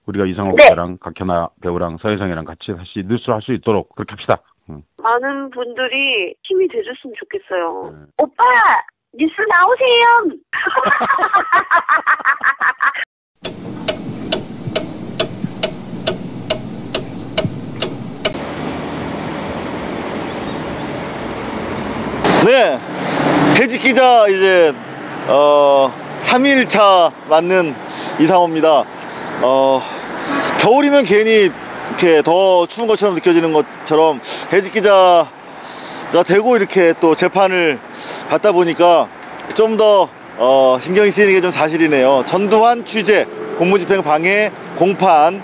우리가 이상욱 네. 씨랑 각현아 배우랑 서혜성이랑 같이 다시 뉴스를 할 수 있도록 그렇게 합시다. 많은 분들이 힘이 돼줬으면 좋겠어요. 네. 오빠, 뉴스 나오세요. 네, 해직 기자 이제 3일차 맞는 이상호입니다. 겨울이면 괜히 이렇게 더 추운 것처럼 느껴지는 것처럼 해직 기자가 되고 이렇게 또 재판을 받다 보니까 좀 더 신경이 쓰이는 게 좀 사실이네요. 전두환 취재, 공무집행 방해, 공판.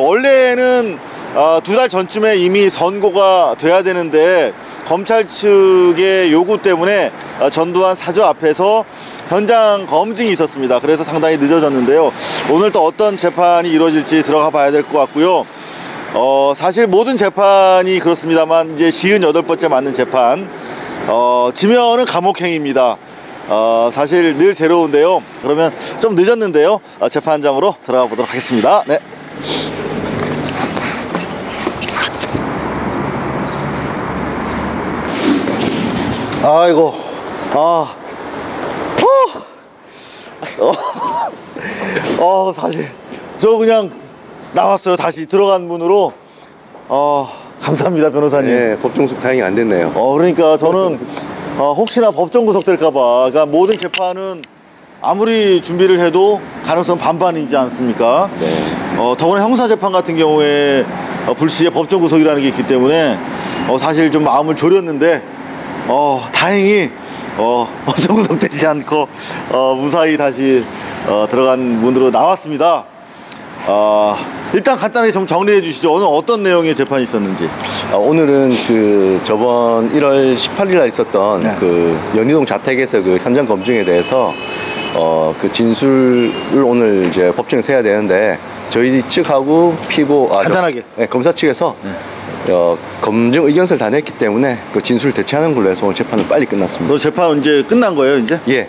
원래는 2달 전쯤에 이미 선고가 돼야 되는데 검찰 측의 요구 때문에 전두환 사저 앞에서 현장 검증이 있었습니다. 그래서 상당히 늦어졌는데요. 오늘 또 어떤 재판이 이루어질지 들어가 봐야 될 것 같고요. 사실 모든 재판이 그렇습니다만 이제 58번째 맞는 재판, 지면은 감옥행입니다. 사실 늘 새로운데요. 그러면 좀 늦었는데요. 재판장으로 들어가 보도록 하겠습니다. 네. 아이고, 사실 저 그냥 나왔어요. 다시 들어간 문으로. 감사합니다, 변호사님. 네, 법정 구속 다행히 안 됐네요. 그러니까 저는 혹시나 법정 구속될까봐. 그러니까 모든 재판은 아무리 준비를 해도 가능성 반반이지 않습니까? 네. 더구나 형사재판 같은 경우에 불시에 법정 구속이라는 게 있기 때문에 사실 좀 마음을 졸였는데 다행히 법정 구속되지 않고 무사히 다시 들어간 문으로 나왔습니다. 일단 간단하게 좀 정리해 주시죠. 오늘 어떤 내용의 재판이 있었는지. 오늘은 그 저번 1월 18일 날 있었던 네. 그 연희동 자택에서 그 현장 검증에 대해서 그 진술을 오늘 이제 법정에서 해야 되는데 저희 측하고 피고 간단하게. 네, 검사 측에서 검증 의견서를 다 냈기 때문에 그 진술 대체하는 걸로 해서 오늘 재판은 빨리 끝났습니다. 그럼 재판 이제 끝난 거예요, 이제? 예.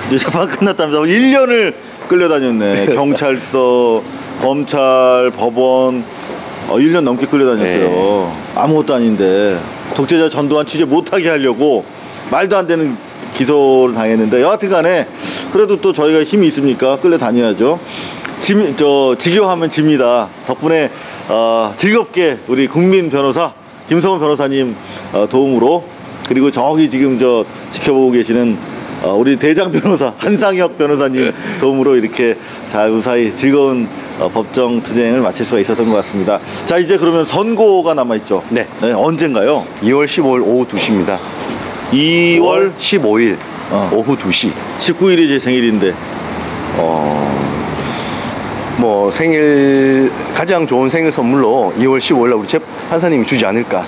이제 재판 끝났답니다. 1년을 끌려다녔네. 경찰서, 검찰, 법원 1년 넘게 끌려다녔어요. 네. 아무것도 아닌데 독재자 전두환 취재 못하게 하려고 말도 안 되는 기소를 당했는데 여하튼 간에 그래도 또 저희가 힘이 있으니까 끌려다녀야죠. 직요하면 집니다. 덕분에 즐겁게 우리 국민 변호사 김성훈 변호사님 도움으로, 그리고 저기 지금 지켜보고 계시는 우리 대장 변호사 한상혁 변호사님 도움으로 이렇게 잘 무사히 즐거운 법정 투쟁을 마칠 수가 있었던 것 같습니다. 자, 이제 그러면 선고가 남아있죠? 네. 언젠가요? 2월 15일 오후 2시입니다. 2월 15일 오후 2시. 19일이 제 생일인데 뭐 생일 가장 좋은 생일 선물로 2월 15일 날 우리 재판사님이 주지 않을까.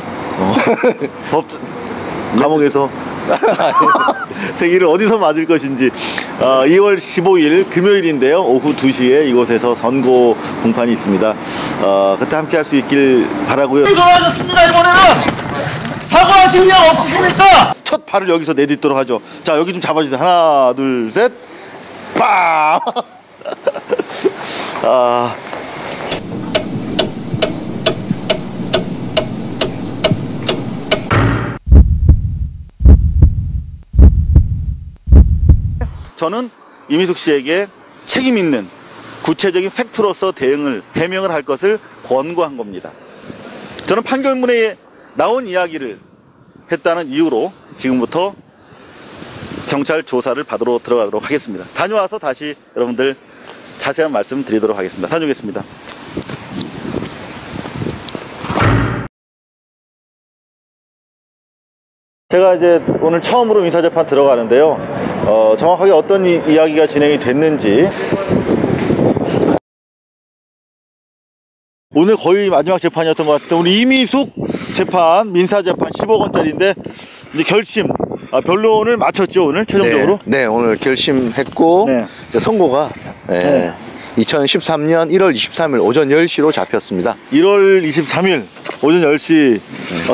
감옥에서 생일을 어디서 맞을 것인지. 2월 15일 금요일인데요. 오후 2시에 이곳에서 선고 공판이 있습니다. 그때 함께 할 수 있길 바라고요. 돌아가셨습니다. 이번에는 사과하실 일 없으십니까? 첫 발을 여기서 내딛도록 하죠. 자, 여기 좀 잡아주세요. 하나, 둘, 셋. 빵! 저는 이미숙 씨에게 책임 있는 구체적인 팩트로서 해명을 할 것을 권고한 겁니다. 저는 판결문에 나온 이야기를 했다는 이유로 지금부터 경찰 조사를 받으러 들어가도록 하겠습니다. 다녀와서 다시 여러분들 자세한 말씀 드리도록 하겠습니다. 다녀오겠습니다. 제가 이제 오늘 처음으로 민사재판 들어가는데요. 정확하게 어떤 이야기가 진행이 됐는지. 오늘 거의 마지막 재판이었던 것 같은데, 우리 이미숙 재판, 민사재판 10억 원짜리인데 이제 결심, 변론을 마쳤죠, 오늘 최종적으로? 네, 오늘 결심했고, 네. 이제 선고가 네. 2013년 1월 23일 오전 10시로 잡혔습니다. 1월 23일 오전 10시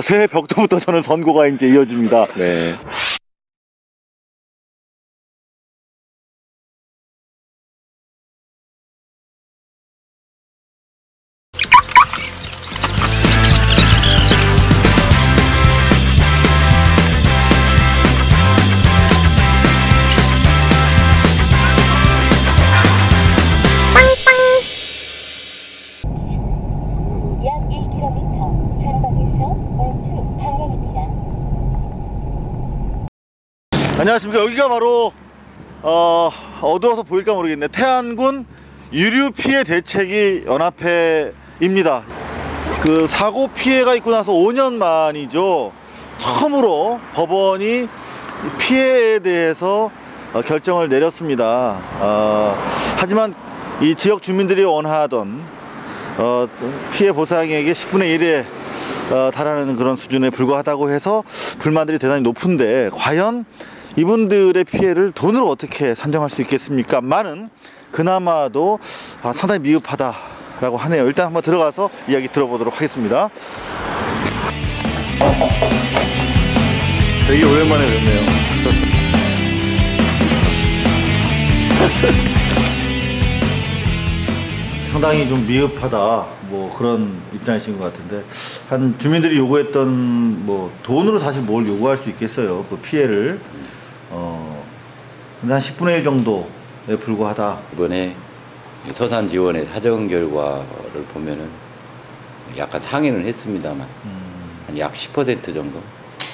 새해 벽두부터 저는 선고가 이제 이어집니다. 네. 안녕하십니까. 여기가 바로 어두워서 보일까 모르겠네. 태안군 유류 피해 대책위 연합회입니다. 그 사고 피해가 있고 나서 5년 만이죠. 처음으로 법원이 피해에 대해서 결정을 내렸습니다. 하지만 이 지역 주민들이 원하던 피해 보상액의 10분의 1에 달하는 그런 수준에 불과하다고 해서 불만들이 대단히 높은데, 과연 이분들의 피해를 돈으로 어떻게 산정할 수 있겠습니까? 많은 그나마도 상당히 미흡하다라고 하네요. 일단 한번 들어가서 이야기 들어보도록 하겠습니다. 되게 오랜만에 뵙네요. 상당히 좀 미흡하다, 뭐 그런 입장이신 것 같은데, 한 주민들이 요구했던 뭐 돈으로 사실 뭘 요구할 수 있겠어요. 그 피해를 근데 한 10분의 1 정도에 불과하다. 이번에 서산 지원의 사정 결과를 보면은 약간 상회는 했습니다만 한 약 10% 정도.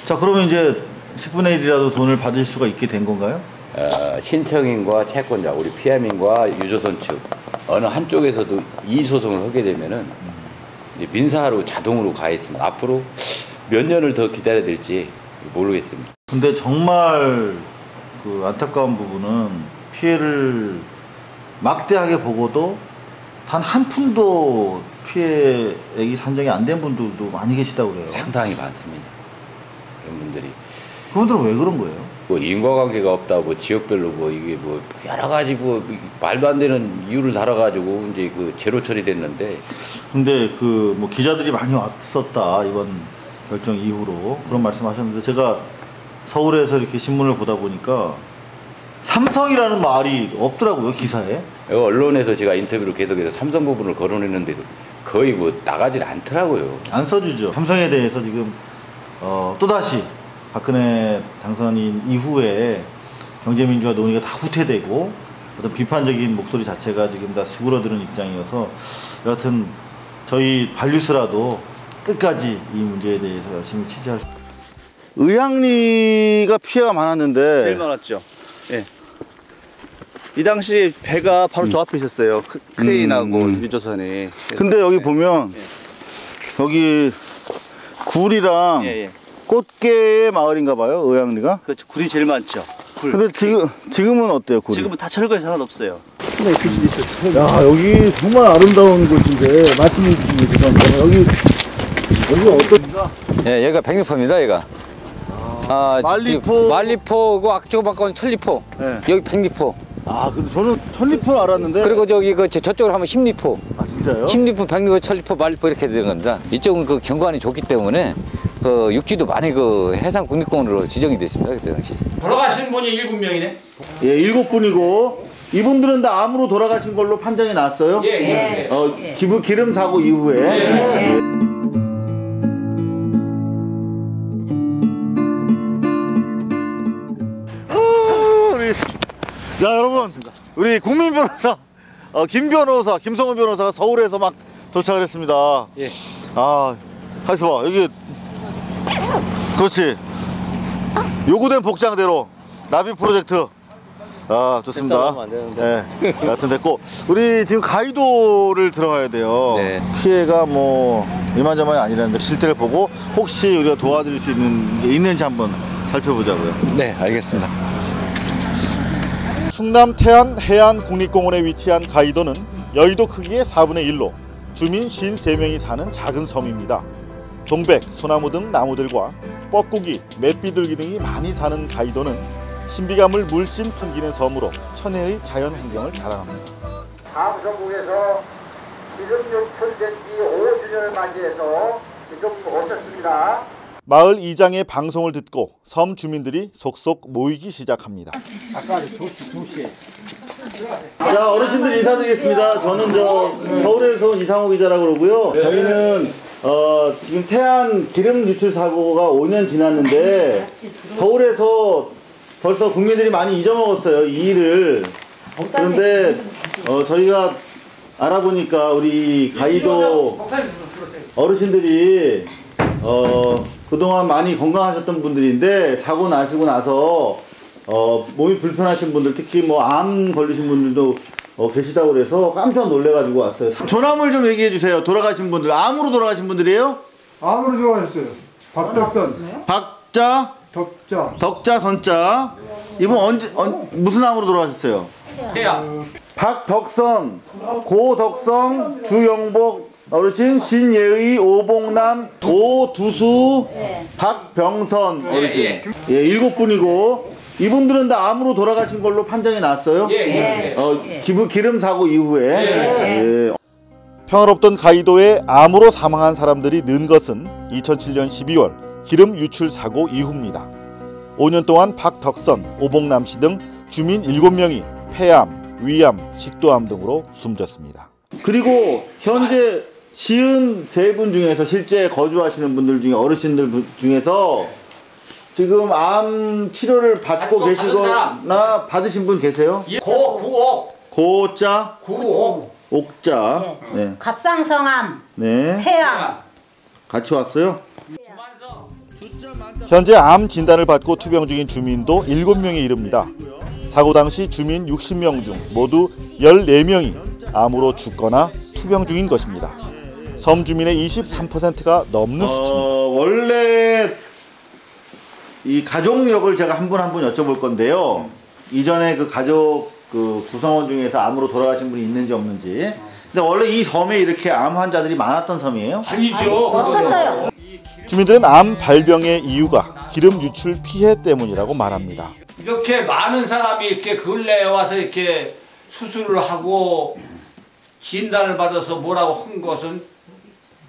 자, 그러면 이제 10분의 1이라도 돈을 받을 수가 있게 된 건가요? 신청인과 채권자, 우리 피해민과 유조선 측 어느 한쪽에서도 이의 소송을 하게 되면은 이제 민사로 자동으로 가 있습니다. 앞으로 몇 년을 더 기다려야 될지 모르겠습니다. 근데 정말 그 안타까운 부분은 피해를 막대하게 보고도 단 한 푼도 피해액이 산정이 안 된 분들도 많이 계시다고 그래요. 상당히 많습니다. 그런 분들이. 그분들은 왜 그런 거예요? 뭐 인과관계가 없다, 뭐 지역별로 뭐 이게 뭐 여러 가지 뭐 말도 안 되는 이유를 달아가지고 이제 그 제로 처리됐는데. 근데 그 뭐 기자들이 많이 왔었다, 이번 결정 이후로 그런 말씀하셨는데, 제가 서울에서 이렇게 신문을 보다 보니까 삼성이라는 말이 없더라고요, 기사에. 언론에서 제가 인터뷰를 계속해서 삼성 부분을 거론했는데도 거의 뭐 나가질 않더라고요. 안 써주죠. 삼성에 대해서 지금 또다시 박근혜 당선인 이후에 경제민주화 논의가 다 후퇴되고 어떤 비판적인 목소리 자체가 지금 다 수그러드는 입장이어서, 여하튼 저희 발뉴스라도 끝까지 이 문제에 대해서 열심히 취재할 수. 의향리가 피해가 많았는데. 제일 많았죠. 예. 이 당시 배가 바로 저 앞에 있었어요. 크레인하고 유조선이. 근데 여기 보면 여기 굴이랑 예, 예. 꽃게의 마을인가 봐요, 의향리가. 그렇죠. 굴이 제일 많죠. 굴. 근데 지금은 어때요, 굴이? 지금은 다 철거해서 하나도 없어요. 야, 여기 정말 아름다운 곳인데 말씀해 주시면 죄송합니다. 여기 어떤가? 예, 여기가 백리포입니다, 여기가. 말리포. 말리포고 악조박건 천리포. 네. 여기 백리포. 근데 저는 천리포를 알았는데. 그리고 저기 저쪽으로 하면 십리포. 진짜요? 십리포, 백리포, 천리포, 말리포 이렇게 되는 겁니다. 이쪽은 그 경관이 좋기 때문에 그 육지도 많이 그 해상 국립공원으로 지정이 됐습니다, 그때 당시. 돌아가신 분이 7명이네. 예, 7분이고 이분들은 다 암으로 돌아가신 걸로 판정이 났어요. 예. 기름 사고 이후에. 자, 여러분, 우리 국민 변호사 김성훈 변호사가 서울에서 막 도착을 했습니다. 예. 가만있어 봐. 여기 그렇지. 요구된 복장대로 나비 프로젝트. 좋습니다. 네, 여하튼 됐고, 우리 지금 가이도를 들어가야 돼요. 네. 피해가 뭐 이만저만이 아니라는데 실태를 보고 혹시 우리가 도와드릴 수 있는 게 있는지 한번 살펴보자고요. 네, 알겠습니다. 충남 태안 해안국립공원에 위치한 가이도는 여의도 크기의 4분의 1로 주민 53명이 사는 작은 섬입니다. 동백, 소나무 등 나무들과 뻐꾸기, 맷비둘기 등이 많이 사는 가이도는 신비감을 물씬 풍기는 섬으로 천혜의 자연 환경을 자랑합니다. 사무총국에서 기름육 철제지 5주년을 맞이해서 지금 오셨습니다. 마을 이장의 방송을 듣고 섬 주민들이 속속 모이기 시작합니다. 자, 어르신들 인사드리겠습니다. 저는 서울에서 온 이상호 기자라고 그러고요. 저희는 지금 태안 기름 유출 사고가 5년 지났는데 서울에서 벌써 국민들이 많이 잊어먹었어요, 이 일을. 그런데 저희가 알아보니까 우리 가이도 어르신들이 그동안 많이 건강하셨던 분들인데 사고 나시고 나서 몸이 불편하신 분들, 특히 뭐 암 걸리신 분들도 계시다고 그래서 깜짝 놀래가지고 왔어요. 전화물 좀 얘기해 주세요. 돌아가신 분들, 암으로 돌아가신 분들이에요? 암으로 돌아가셨어요. 박덕선. 박자, 덕자, 선자. 이분 무슨 암으로 돌아가셨어요? 박덕선, 고덕성, 주영복 어르신, 신예의, 오봉남, 오두수, 박병선 어르신. 예, 7분이고 이분들은 다 암으로 돌아가신 걸로 판정이 났어요? 기름 사고 이후에. 평화롭던 가이도에 암으로 사망한 사람들이 는 것은 2007년 12월 기름 유출 사고 이후입니다. 5년 동안 박덕선, 오봉남 씨 등 주민 7명이 폐암, 위암, 식도암 등으로 숨졌습니다. 그리고 현재 53분 중에서 실제 거주하시는 분들 중에 어르신들 중에서 지금 암 치료를 받고 계시거나 받으신 분 계세요? 고자, 옥자, 네. 갑상선암, 네. 폐암 같이 왔어요? 현재 암 진단을 받고 투병 중인 주민도 7명에 이릅니다. 사고 당시 주민 60명 중 모두 14명이 암으로 죽거나 투병 중인 것입니다. 섬 주민의 23%가 넘는 수치입니다. 원래 이 가족력을 제가 한 분 한 분 여쭤볼 건데요. 이전에 그 가족 그 구성원 중에서 암으로 돌아가신 분이 있는지 없는지. 근데 원래 이 섬에 이렇게 암 환자들이 많았던 섬이에요? 아니죠. 없었어요. 주민들은 암 발병의 이유가 기름 유출 피해 때문이라고 말합니다. 이렇게 많은 사람이 이렇게 근래에 와서 이렇게 수술을 하고 진단을 받아서 뭐라고 한 것은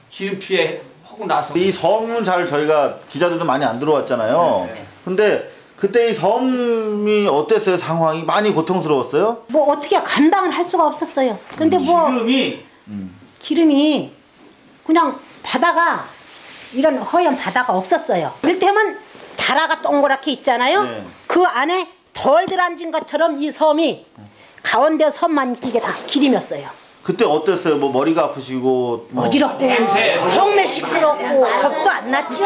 기름 피해 하고 나서. 이 섬은 잘 저희가 기자들도 많이 안 들어왔잖아요. 근데 그때 이 섬이 어땠어요? 상황이 많이 고통스러웠어요? 뭐 어떻게 감당을 할 수가 없었어요. 근데 뭐 기름이 그냥 바다가 이런 허연 바다가 없었어요. 이를테면 다라가 동그랗게 있잖아요. 네. 그 안에 덜들 앉은 것처럼 이 섬이 가운데 섬만 이게 다 기름이었어요. 그때 어땠어요? 뭐 머리가 아프시고 뭐. 어지럽고 성내 시끄럽고 겁도 안 났죠.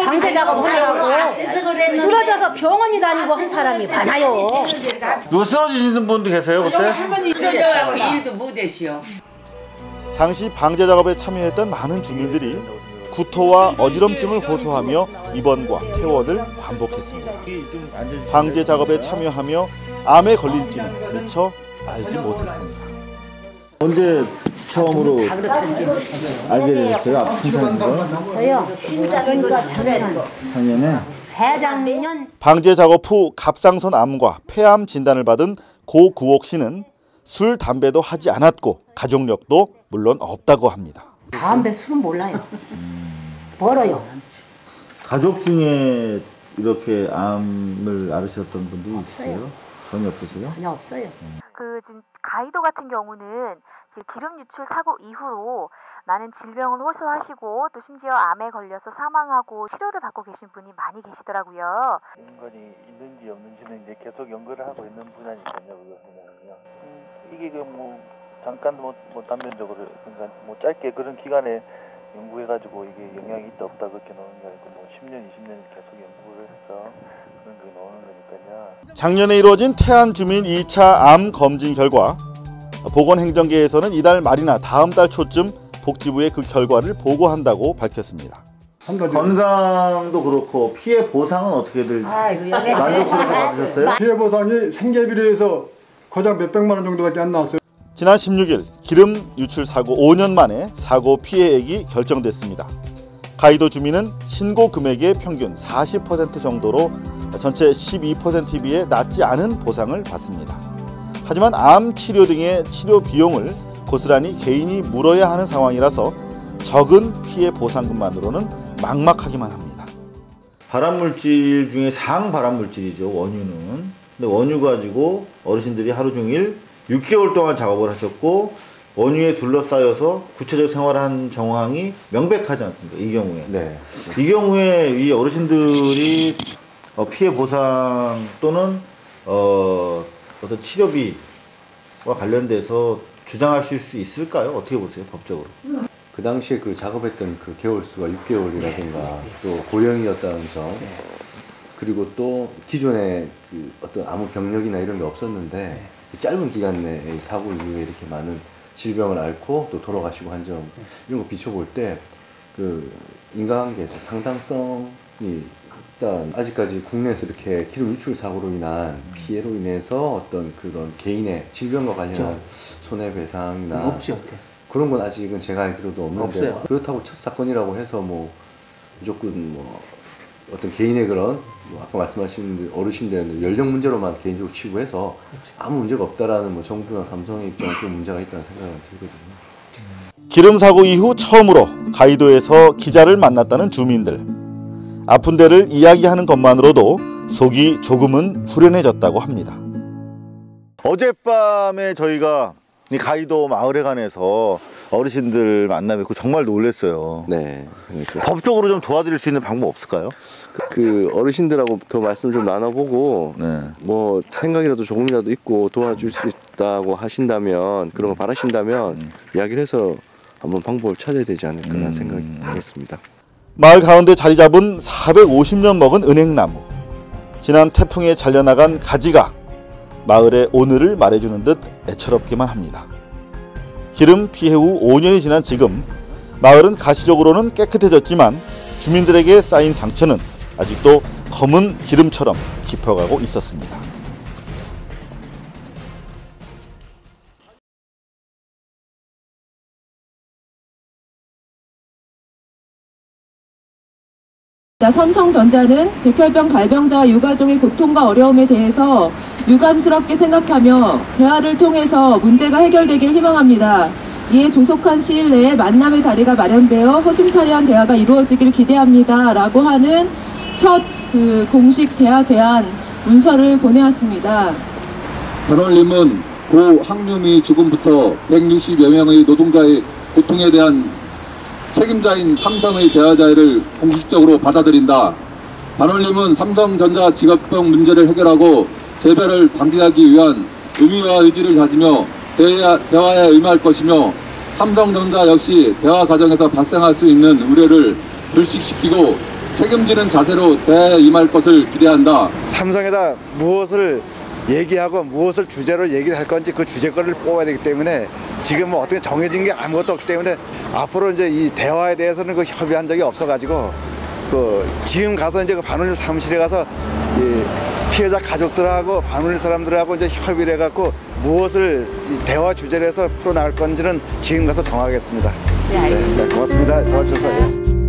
방제 작업 하느라고 쓰러져서 병원이 다니고 한 사람이 많아요. 누가 쓰러지시는 분도 계세요 그때? 할머니 쓰러져갖고 일도 못했시오. 당시 방제 작업에 참여했던 많은 주민들이 구토와 어지럼증을 호소하며 입원과 퇴원을 반복했습니다. 방제 작업에 참여하며 암에 걸릴지는 미처 알지 못했습니다. 언제 처음으로 알게 되셨어요? 아픈 편인 거? 저요. 심장인가 작년에? 재작년. 방제 작업 후 갑상선 암과 폐암 진단을 받은 고구옥 씨는 술, 담배도 하지 않았고 가족력도 물론 없다고 합니다. 담배, 술은 몰라요. 멀어요. 가족 중에 이렇게 암을 앓으셨던 분도 있어요? 전혀 없으세요? 전혀 없어요. 지금 가이도 같은 경우는 기름 유출 사고 이후로 많은 질병을 호소하시고 또 심지어 암에 걸려서 사망하고 치료를 받고 계신 분이 많이 계시더라고요. 인간이 있는지 없는지는 이제 계속 연구를 하고 있는 분야니까요. 이게 뭐 잠깐 뭐 단면적으로 그러니까 뭐 짧게 그런 기간에 연구해가지고 이게 영향이 있다 없다 그렇게 나오는 게 아니고 뭐 10년, 20년 계속 연구를 해서 그런 게 나오는 거니까요. 작년에 이루어진 태안 주민 2차 암 검진 결과 보건행정계에서는 이달 말이나 다음 달 초쯤 복지부에 그 결과를 보고한다고 밝혔습니다. 건강도 그렇고 피해 보상은 어떻게들 만족스럽게 받으셨어요? 피해 보상이 생계비로 해서 거장 몇백만 원 정도밖에 안 나왔어요. 지난 16일 기름 유출 사고 5년 만에 사고 피해액이 결정됐습니다. 가이도 주민은 신고 금액의 평균 40% 정도로 전체 12%에 비해 낮지 않은 보상을 받습니다. 하지만 암 치료 등의 치료 비용을 고스란히 개인이 물어야 하는 상황이라서 적은 피해 보상금만으로는 막막하기만 합니다. 발암물질 중에 상발암물질이죠, 원유는. 근데 원유 가지고 어르신들이 하루 종일 6개월 동안 작업을 하셨고 원유에 둘러싸여서 구체적 생활한 정황이 명백하지 않습니까? 이 경우에. 네. 이 경우에 이 어르신들이 피해 보상 또는 어떤 치료비와 관련돼서 주장하실 수 있을까요? 어떻게 보세요, 법적으로? 그 당시에 그 작업했던 그 개월 수가 6개월이라든가 또 고령이었다는 점, 그리고 또 기존에 그 어떤 아무 병력이나 이런 게 없었는데 짧은 기간 내에 사고 이후에 이렇게 많은 질병을 앓고 또 돌아가시고 한 점 이런 거 비춰볼 때 그 인간관계에서 상당성이 일단 아직까지 국내에서 이렇게 기름 유출 사고로 인한 피해로 인해서 어떤 그런 개인의 질병과 관련한 손해배상이나 없죠. 그런 건 아직은 제가 알기로도 없는데 없어요. 그렇다고 첫 사건이라고 해서 뭐 무조건 뭐 어떤 개인의 그런 뭐 아까 말씀하신 어르신들 연령 문제로만 개인적으로 치부해서 아무 문제가 없다라는 뭐 정부나 삼성의 입장은 좀 문제가 있다는 생각이 들거든요. 기름 사고 이후 처음으로 가이도에서 기자를 만났다는 주민들. 아픈 데를 이야기하는 것만으로도 속이 조금은 후련해졌다고 합니다. 어젯밤에 저희가 이 가이도 마을회관에서 어르신들 만나 뵙고 정말 놀랐어요. 네. 법적으로 좀 도와드릴 수 있는 방법 없을까요? 그 어르신들하고 더 말씀을 좀 나눠보고 네. 뭐 생각이라도 조금이라도 있고 도와줄 수 있다고 하신다면 그런 거 바라신다면 이야기를 해서 한번 방법을 찾아야 되지 않을까라는 생각이 들었습니다. 마을 가운데 자리 잡은 450년 먹은 은행나무. 지난 태풍에 잘려나간 가지가 마을의 오늘을 말해주는 듯 애처롭기만 합니다. 기름 피해 후 5년이 지난 지금 마을은 가시적으로는 깨끗해졌지만 주민들에게 쌓인 상처는 아직도 검은 기름처럼 깊어가고 있었습니다. 삼성전자는 백혈병 발병자와 유가족의 고통과 어려움에 대해서 유감스럽게 생각하며 대화를 통해서 문제가 해결되길 희망합니다. 이에 조속한 시일 내에 만남의 자리가 마련되어 허심탄회한 대화가 이루어지길 기대합니다. 라고 하는 첫 공식 대화 제안 문서를 보내왔습니다. 반올림은 고 항류미 죽음부터 160여 명의 노동자의 고통에 대한 책임자인 삼성의 대화 자리를 공식적으로 받아들인다. 반올림은 삼성전자 직업병 문제를 해결하고 재발을 방지하기 위한 의미와 의지를 다지며 대화에 임할 것이며 삼성전자 역시 대화 과정에서 발생할 수 있는 우려를 불식시키고 책임지는 자세로 대화에 임할 것을 기대한다. 삼성에다 무엇을 얘기하고 무엇을 주제로 얘기를 할 건지 그 주제거리를 뽑아야 되기 때문에 지금 뭐 어떻게 정해진 게 아무것도 없기 때문에 앞으로 이제 이 대화에 대해서는 그 협의한 적이 없어가지고 그 지금 가서 이제 그 반올림 사무실에 가서 이 피해자 가족들하고 반올림 사람들하고 이제 협의를 해갖고 무엇을 이 대화 주제로 해서 풀어나갈 건지는 지금 가서 정하겠습니다. 네, 고맙습니다. 도와주셔서.